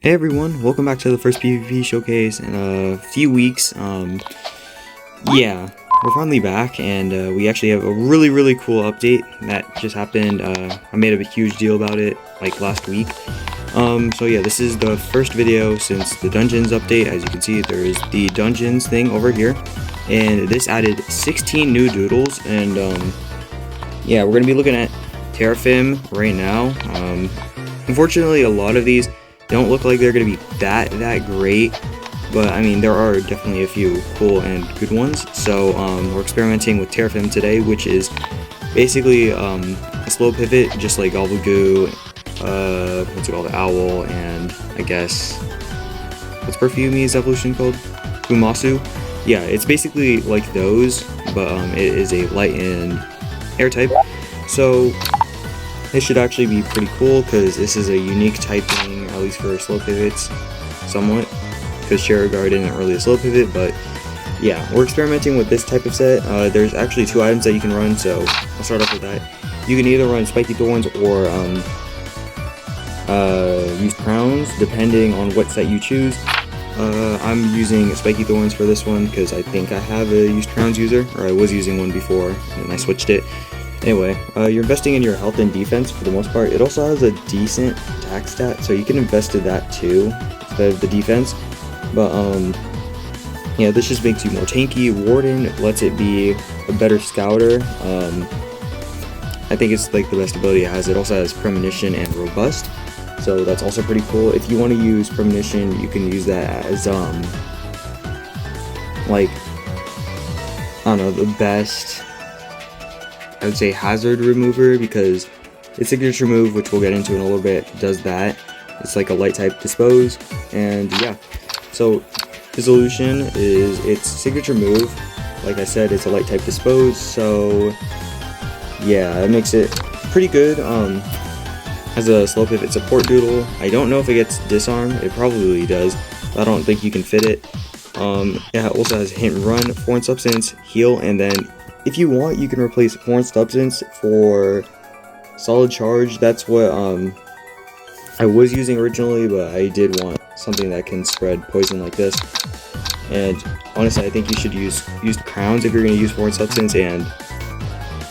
Hey everyone, welcome back to the first PvP showcase in a few weeks. Yeah, we're finally back, and we actually have a really cool update that just happened. I made a huge deal about it like last week. So yeah, this is the first video since the dungeons update. As you can see, there is the dungeons thing over here, and this added 16 new doodles, and yeah, we're gonna be looking at Terraphim right now. Unfortunately, a lot of these don't look like they're going to be that great, but I mean there are definitely a few cool and good ones. So we're experimenting with Terraphim today, which is basically a slow pivot, just like Goo, what's it called, Owl, and I guess what's Perfumey's evolution called, Fumasu. Yeah, it's basically like those, but it is a light and air type. So this should actually be pretty cool because this is a unique typing, at least for slow pivots, somewhat, because Guard isn't really a slow pivot. But yeah, we're experimenting with this type of set. There's actually two items that you can run, so I'll start off with that. You can either run Spiky Thorns or use Crowns, depending on what set you choose. I'm using Spiky Thorns for this one because I think I have a used Crowns user, or I was using one before, and I switched it. Anyway, you're investing in your health and defense for the most part. It also has a decent attack stat, so you can invest in that too, instead of the defense. But, yeah, this just makes you more tanky. Warden lets it be a better scouter. I think it's like the best ability it has. It also has Premonition and Robust, so that's also pretty cool. If you want to use Premonition, you can use that as, like, I don't know, the best, I would say, hazard remover, because its signature move, which we'll get into in a little bit, does that. It's like a light type dispose, and yeah. So Dissolution is its signature move. Like I said, it's a light type dispose, so yeah, it makes it pretty good. As a slow pivot support doodle, I don't know if it gets disarm. It probably does, but I don't think you can fit it. Yeah, it also has hint and run, foreign substance, heal, and then if you want, you can replace foreign substance for solid charge. That's what I was using originally, but I did want something that can spread poison like this. And honestly, I think you should use crowns if you're going to use foreign substance, and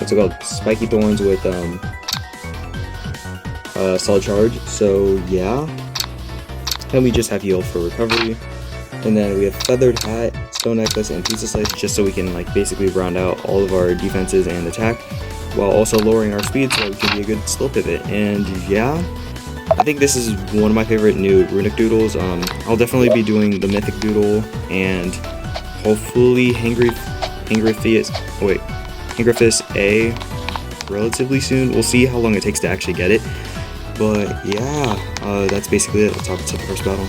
what's it called, Spiky Thorns with solid charge. So yeah, and we just have heal for recovery. And then we have Feathered Hat, Stone Necklace, and Pizza Slice, just so we can like basically round out all of our defenses and attack, while also lowering our speed so it can be a good slow pivot. And yeah, I think this is one of my favorite new runic doodles. I'll definitely be doing the mythic doodle and hopefully Hangriffis A relatively soon. We'll see how long it takes to actually get it. But yeah, that's basically it. Let's talk about the first battle.